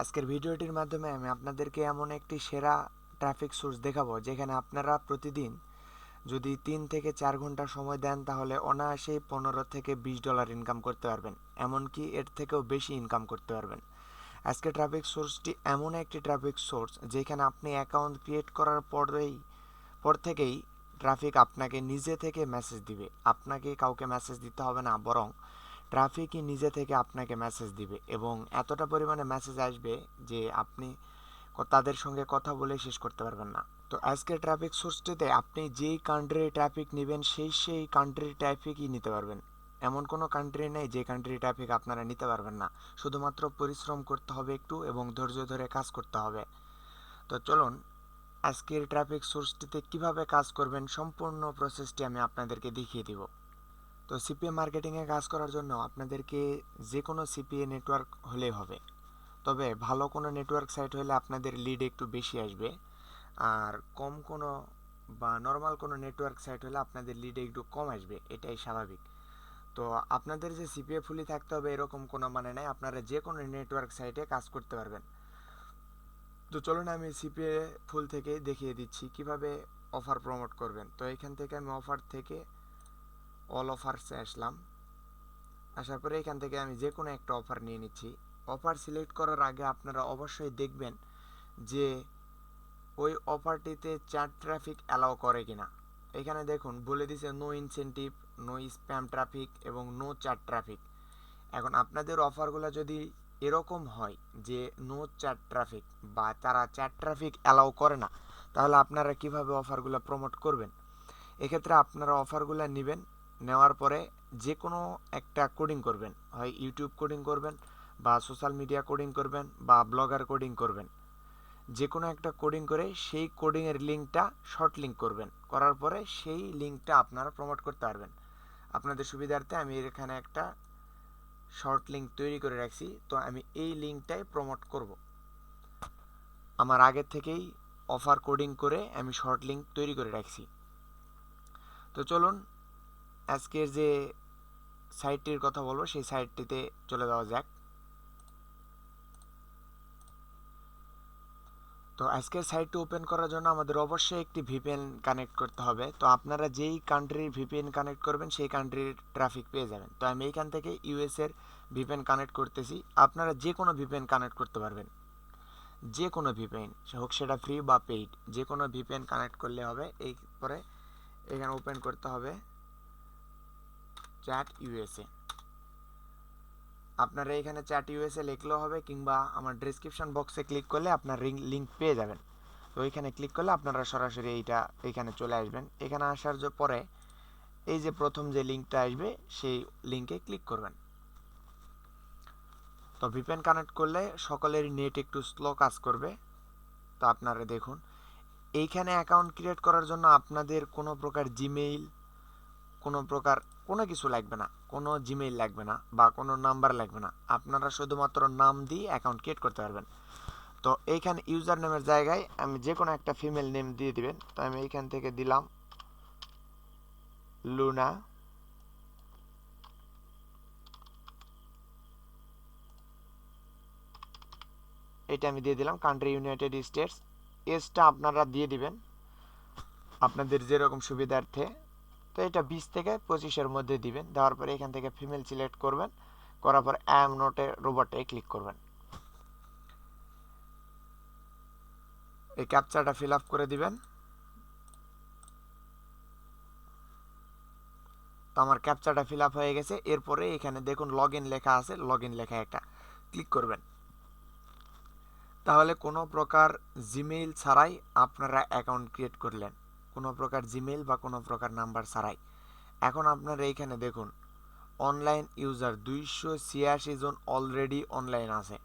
আজকের ভিডিওটির মাধ্যমে আমি আপনাদেরকে এমন একটি সেরা ট্রাফিক সোর্স দেখাবো যেখানে আপনারা প্রতিদিন যদি 3 থেকে 4 ঘন্টা সময় দেন তাহলে অনায়াসেই $15 থেকে $20 ইনকাম করতে পারবেন, এমনকি এর থেকেও বেশি ইনকাম করতে পারবেন। আজকে ট্রাফিক সোর্সটি এমন একটি ট্রাফিক সোর্স যেখানে আপনি অ্যাকাউন্ট ক্রিয়েট করার পর থেকেই ট্রাফিক আপনাকে নিজে থেকে মেসেজ দিবে। আপনাকে কাউকে মেসেজ দিতে হবে না, বরং ট্রাফিকই নিজে থেকে আপনাকে মেসেজ দিবে এবং এতটা পরিমাণে মেসেজ আসবে যে আপনি তাদের সঙ্গে কথা বলে শেষ করতে পারবেন না। তো আজকের ট্রাফিক সোর্সটিতে আপনি যেই কান্ট্রির ট্রাফিক নেবেন সেই কান্ট্রির ট্রাফিকই নিতে পারবেন। এমন কোনো কান্ট্রি নেই যে কান্ট্রির ট্রাফিক আপনারা নিতে পারবেন না। শুধুমাত্র পরিশ্রম করতে হবে একটু এবং ধৈর্য ধরে কাজ করতে হবে। তো চলুন আজকের ট্রাফিক সোর্সটিতে কিভাবে কাজ করবেন সম্পূর্ণ প্রসেসটি আমি আপনাদেরকে দেখিয়ে দিব। তো সিপিএ মার্কেটিংয়ে কাজ করার জন্য আপনাদেরকে যে কোনো সিপিএ নেটওয়ার্ক হলেই হবে, তবে ভালো কোনো নেটওয়ার্ক সাইট হলে আপনাদের লিড একটু বেশি আসবে, আর কম কোনো বা নর্মাল কোনো নেটওয়ার্ক সাইট হলে আপনাদের লিড একটু কম আসবে, এটাই স্বাভাবিক। তো আপনাদের যে সিপিএ ফুলি থাকতে হবে এরকম কোনো মানে নাই, আপনারা যে কোনো নেটওয়ার্ক সাইটে কাজ করতে পারবেন। তো চলুন আমি সিপিএ ফুল থেকে দেখিয়ে দিচ্ছি কিভাবে অফার প্রমোট করবেন। তো এখান থেকে আমি অফার থেকে অল অফারসে আসলাম। আসার পরে এখান থেকে আমি যে কোনো একটা অফার নিয়ে নিচ্ছি। অফার সিলেক্ট করার আগে আপনারা অবশ্যই দেখবেন যে ওই অফারটিতে চ্যাট ট্রাফিক অ্যালাউ করে কিনা। এখানে দেখুন বলে দিছে no incentive, no spam traffic এবং নো চ্যাট ট্রাফিক। এখন আপনাদের অফারগুলো যদি এরকম হয় যে নো চ্যাট ট্রাফিক বা তারা চ্যাট ট্রাফিক অ্যালাউ করে না, তাহলে আপনারা কিভাবে অফারগুলো প্রমোট করবেন? এক্ষেত্রে আপনারা অফারগুলো নেবেন, নেওয়ার পরে যে কোনো একটা কোডিং করবেন, হয় ইউটিউব কোডিং করবেন বা সোশ্যাল মিডিয়া কোডিং করবেন বা ব্লগার কোডিং করবেন। যে কোনো একটা কোডিং করে সেই কোডিংয়ের লিঙ্কটা শর্ট লিঙ্ক করবেন, করার পরে সেই লিঙ্কটা আপনারা প্রমোট করতে পারবেন। আপনাদের সুবিধার্থে আমি এখানে একটা শর্ট লিঙ্ক তৈরি করে রাখছি, তো আমি এই লিঙ্কটাই প্রমোট করব। আমার আগের থেকেই অফার কোডিং করে আমি শর্ট লিঙ্ক তৈরি করে রাখছি। তো চলুন আজকের যে সাইটটির কথা বলবো সেই সাইটটিতে চলে যাওয়া যাক। তো আজকের সাইটটি ওপেন করার জন্য আমাদের অবশ্যই একটি ভিপিএন কানেক্ট করতে হবে। তো আপনারা যেই কান্ট্রির ভিপিএন কানেক্ট করবেন সেই কান্ট্রির ট্রাফিক পেয়ে যাবেন। তো আমি এইখান থেকে ইউএসের ভিপিএন কানেক্ট করতেছি। আপনারা যে কোনো ভিপিএন কানেক্ট করতে পারবেন, যে কোনো ভিপিএন হোক সেটা ফ্রি বা পেইড, যে কোনো ভিপিএন কানেক্ট করলে হবে। এরপরে এখানে ওপেন করতে হবে চ্যাট ইউএসএ। আপনারা এখানে চ্যাট ইউএসএ লিখলেও হবে, কিংবা আমার ডেসক্রিপশন বক্সে ক্লিক করলে আপনার লিঙ্ক পেয়ে যাবেন। তো এখানে ক্লিক করলে আপনারা সরাসরি এখানে চলে আসবেন। এখানে আসার পরে এই যে প্রথম যে লিঙ্কটা আসবে সেই লিঙ্কে ক্লিক করবেন। তো ভিপিএন কানেক্ট করলে সকলেরই নেট একটু স্লো কাজ করবে। তো আপনারা দেখুন এইখানে অ্যাকাউন্ট ক্রিয়েট করার জন্য আপনাদের কোনো প্রকার জিমেইল, কোনো প্রকার কোনো কিছু লাগবে না, কোনো জিমেইল লাগবে না বা কোনো নাম্বার লাগবে না। আপনারা শুধুমাত্র নাম দিয়ে অ্যাকাউন্ট ক্রিয়েট করতে পারবেন। তো এইখানে ইউজার নেমের জায়গায় আমি যে কোনো একটা ফিমেল নেম দিয়ে দিবেন। তো আমি এইখান থেকে দিলাম লুনা। এটা আমি দিয়ে দিলাম। Country United states. এজটা আপনারা দিয়ে দিবেন আপনাদের যেরকম সুবিধার্থে। তো এটা 20 থেকে 25-এর মধ্যে দিবেন। দেওয়ার পরে এখান থেকে ফিমেল সিলেক্ট করবেন, করার পর আই এম নট এ রোবটে ক্লিক করবেন। এই ক্যাপচাটা ফিল আপ করে দিবেন। তো আমার ক্যাপচাটা ফিল আপ হয়ে গেছে। এরপরে এখানে দেখুন লগ ইন লেখা আছে, লগ ইন লেখা একটা ক্লিক করবেন। তাহলে কোনো প্রকার জিমেইল ছাড়াই আপনারা অ্যাকাউন্ট ক্রিয়েট করলেন, কোনো প্রকার জিমেইল বা কোনো প্রকার নাম্বার ছাড়াই। এখন আপনারা এইখানে দেখুন অনলাইন ইউজার 286 জন অলরেডি অনলাইন আছে।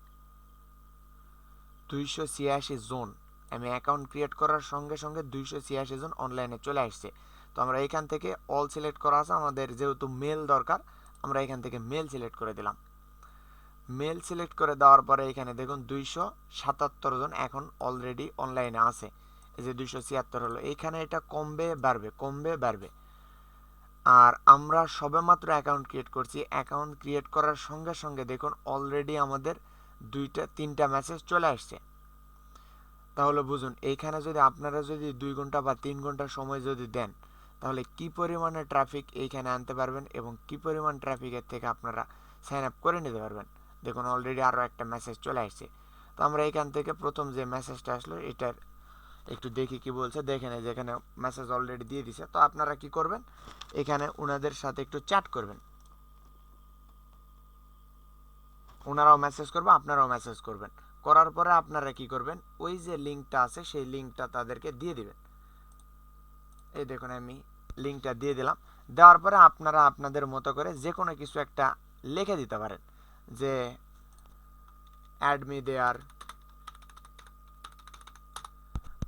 286 জন, আমি অ্যাকাউন্ট ক্রিয়েট করার সঙ্গে সঙ্গে 286 জন অনলাইনে চলে আসছে। তো আমরা এখান থেকে অল সিলেক্ট করা আছে, আমাদের যেহেতু মেল দরকার আমরা এখান থেকে মেল সিলেক্ট করে দিলাম। মেল সিলেক্ট করে দেওয়ার পরে এখানে দেখুন 277 জন এখন অলরেডি অনলাইনে আছে। এই যে 276 হলো, এখানে এটা কমবে বাড়বে, কমবে বাড়বে। আর আমরা সবেমাত্র অ্যাকাউন্ট ক্রিয়েট করছি। অ্যাকাউন্ট ক্রিয়েট করার সঙ্গে সঙ্গে দেখুন অলরেডি আমাদের তিনটা মেসেজ চলে আসছে। তাহলে বুঝুন এইখানে যদি আপনারা যদি 2 ঘন্টা বা 3 ঘন্টা সময় যদি দেন তাহলে কি পরিমাণে ট্রাফিক এইখানে আনতে পারবেন এবং কি পরিমাণ ট্রাফিকের থেকে আপনারা সাইন আপ করে নিতে পারবেন। দেখুন অলরেডি আরও একটা মেসেজ চলে আসছে। তো আমরা এখান থেকে প্রথম যে মেসেজটা আসলো এটার একটু দেখি কি বলছে। দেখেন এই যেখানে মেসেজ অলরেডি দিয়ে দিছে। তো আপনারা কি করবেন, এখানে ওনাদের সাথে একটু চ্যাট করবেন, ওনারাও মেসেজ করবে আপনারাও মেসেজ করবেন। করার পরে আপনারা কি করবেন, ওই যে লিঙ্কটা আছে সেই লিঙ্কটা তাদেরকে দিয়ে দিবেন। এই দেখুন আমি লিঙ্কটা দিয়ে দিলাম। দেওয়ার পরে আপনারা আপনাদের মতো করে যে কোনো কিছু একটা লিখে দিতে পারেন যে অ্যাড মি দেয়ার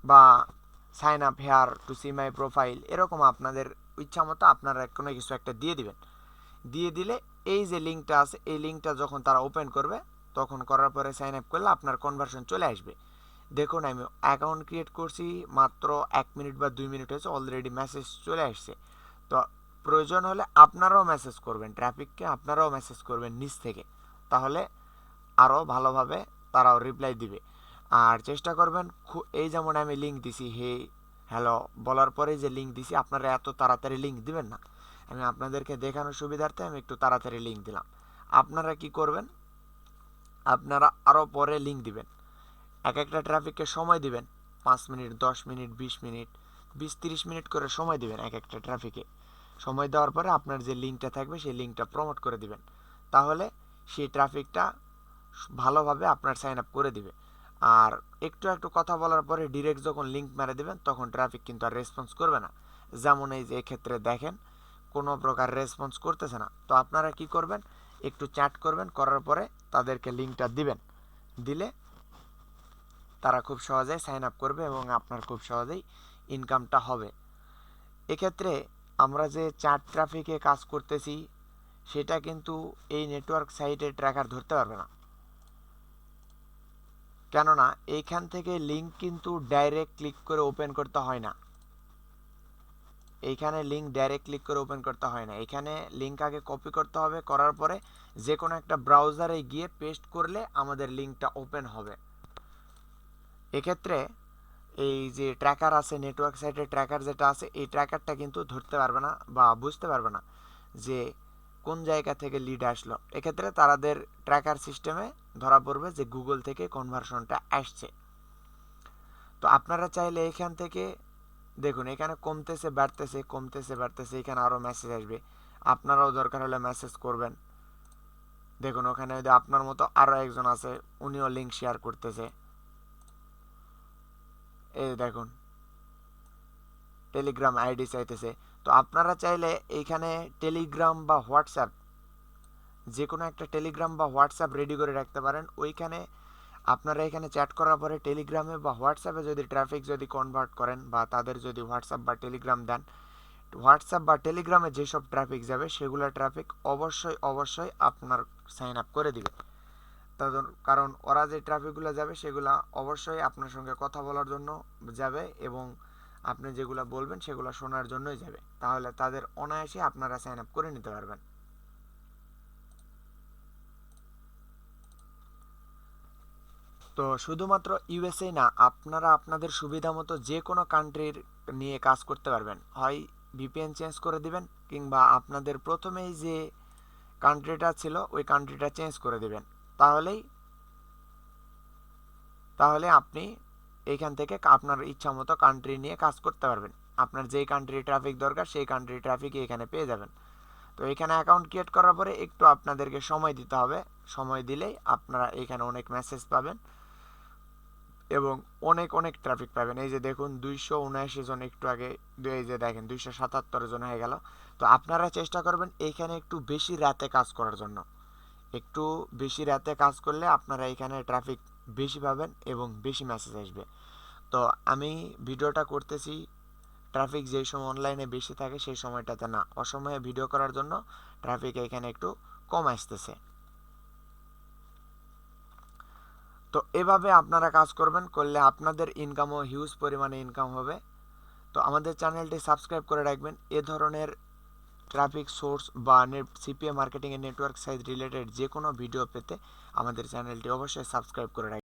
বা sign up here to see my profile, এরকম আপনাদের ইচ্ছা মতো আপনারা কোনো কিছু একটা দিয়ে দিবেন। দিয়ে দিলে এই যে লিঙ্কটা আছে এই লিঙ্কটা যখন তারা ওপেন করবে তখন করার পরে সাইন আপ করলে আপনার কনভার্সন চলে আসবে। দেখুন আমি অ্যাকাউন্ট ক্রিয়েট করছি মাত্র 1 মিনিট বা 2 মিনিট হয়েছে, অলরেডি মেসেজ চলে আসছে। তো প্রয়োজন হলে আপনারাও মেসেজ করবেন, ট্রাফিককে আপনারাও মেসেজ করবেন নিচ থেকে, তাহলে আরও ভালোভাবে তারাও রিপ্লাই দিবে। আর চেষ্টা করবেন এই যেমন আমি লিঙ্ক দিছি হে হ্যালো বলার পরে যে লিঙ্ক দিছি আপনারা এত তাড়াতাড়ি লিঙ্ক দিবেন না। আমি আপনাদেরকে দেখানোর সুবিধার্থে আমি একটু তাড়াতাড়ি লিঙ্ক দিলাম। আপনারা কি করবেন, আপনারা আরও পরে লিঙ্ক দিবেন। এক একটা ট্রাফিককে সময় দিবেন 5 মিনিট 10 মিনিট 20 মিনিট 20-30 মিনিট করে সময় দিবেন এক একটা ট্রাফিকে। সময় দেওয়ার পরে আপনার যে লিঙ্কটা থাকবে সেই লিঙ্কটা প্রমোট করে দিবেন, তাহলে সেই ট্রাফিকটা ভালোভাবে আপনার সাইন আপ করে দিবে। আর একটু একটু কথা বলার পরে ডিরেক্ট যখন লিঙ্ক মেরে দেবেন তখন ট্রাফিক কিন্তু আর রেসপন্স করবে না। যেমন এই যে এক্ষেত্রে দেখেন কোনো প্রকার রেসপন্স করতেছে না। তো আপনারা কি করবেন, একটু চ্যাট করবেন, করার পরে তাদেরকে লিঙ্কটা দিবেন। দিলে তারা খুব সহজেই সাইন আপ করবে এবং আপনার খুব সহজেই ইনকামটা হবে। এক্ষেত্রে আমরা যে চ্যাট ট্রাফিকে কাজ করতেছি সেটা কিন্তু এই নেটওয়ার্ক সাইটের ট্র্যাকার ধরতে পারবে না, কেননা এইখান থেকে লিঙ্ক কিন্তু ডাইরেক্ট ক্লিক করে ওপেন করতে হয় না। এইখানে লিঙ্ক ডাইরেক্ট ক্লিক করে ওপেন করতে হয় না, এখানে লিঙ্ক আগে কপি করতে হবে, করার পরে যে কোনো একটা ব্রাউজারে গিয়ে পেস্ট করলে আমাদের লিঙ্কটা ওপেন হবে। এক্ষেত্রে এই যে ট্র্যাকার আছে নেটওয়ার্ক সাইটের ট্র্যাকার যেটা আছে এই ট্র্যাকারটা কিন্তু ধরতে পারবে না বা বুঝতে পারবে না যে কোন জায়গা থেকে লিড আসলো। এক্ষেত্রে তাদের ট্র্যাকার সিস্টেমে ধরা পড়বে যে গুগল থেকে কনভার্সনটা আসছে। তো আপনারা চাইলে এখান থেকে দেখুন এখানে কমতেছে বাড়তেছে কমতেছে বাড়তেছে, এখানে আরও মেসেজ আসবে, আপনারাও দরকার হলে মেসেজ করবেন। দেখুন ওখানে যদি আপনার মতো আরও একজন আছে উনিও লিঙ্ক শেয়ার করতেছে, এই দেখুন টেলিগ্রাম আইডি চাইতেছে। তো আপনারা চাইলে এইখানে টেলিগ্রাম বা হোয়াটসঅ্যাপ যে কোনো একটা টেলিগ্রাম বা হোয়াটসঅ্যাপ রেডি করে রাখতে পারেন। ওইখানে আপনারা এখানে চ্যাট করার পরে টেলিগ্রামে বা হোয়াটসঅ্যাপে যদি ট্রাফিক যদি কনভার্ট করেন বা তাদের যদি হোয়াটসঅ্যাপ বা টেলিগ্রাম দেন, হোয়াটসঅ্যাপ বা টেলিগ্রামে যেসব ট্রাফিক যাবে সেগুলো ট্রাফিক অবশ্যই অবশ্যই আপনার সাইন আপ করে দিবে। তাদের কারণ ওরা যে ট্রাফিকগুলো যাবে সেগুলো অবশ্যই আপনার সঙ্গে কথা বলার জন্য যাবে এবং আপনি যেগুলো বলবেন সেগুলো শোনার জন্যই যাবে, তাহলে তাদের অনায়াসে আপনারা সাইন আপ করে নিতে পারবেন। তো শুধুমাত্র ইউএসএ না, আপনারা আপনাদের সুবিধা মতো যে কোনো কান্ট্রির নিয়ে কাজ করতে পারবেন। হয় ভিপিএন চেঞ্জ করে দিবেন কিংবা আপনাদের প্রথমেই যে কান্ট্রিটা ছিল ওই কান্ট্রিটা চেঞ্জ করে দিবেন, তাহলে আপনি এইখান থেকে আপনার ইচ্ছা মতো কান্ট্রি নিয়ে কাজ করতে পারবেন। আপনার যেই কান্ট্রি ট্রাফিক দরকার সেই কান্ট্রি ট্রাফিকই এখানে পেয়ে যাবেন। তো এখানে অ্যাকাউন্ট ক্রিয়েট করার পরে একটু আপনাদেরকে সময় দিতে হবে, সময় দিলেই আপনারা এখানে অনেক মেসেজ পাবেন এবং অনেক অনেক ট্রাফিক পাবেন। এই যে দেখুন 279 জন, একটু আগে এই যে দেখেন 277 জন হয়ে গেল। তো আপনারা চেষ্টা করবেন এইখানে একটু বেশি রাতে কাজ করার জন্য, একটু বেশি রাতে কাজ করলে আপনারা এখানে ট্রাফিক বেশি পাবেন এবং বেশি মেসেজ আসবে। তো আমি ভিডিওটা করতেছি ট্রাফিক যেই সময় অনলাইনে বেশি থাকে সেই সময়টাতে না, অসময়ে ভিডিও করার জন্য ট্রাফিক এখানে একটু কম আসতেছে। তো এভাবে আপনারা কাজ করবেন, করলে আপনাদের ইনকামও হিউজ পরিমাণে ইনকাম হবে। তো আমাদের চ্যানেলটি সাবস্ক্রাইব করে রাখবেন এ ধরনের ট্রাফিক সোর্স বা সিপিএ মার্কেটিং এর নেটওয়ার্ক সাইজ রিলেটেড যে কোনো ভিডিও পেতে আমাদের চ্যানেলটি অবশ্যই সাবস্ক্রাইব করে রাখবেন।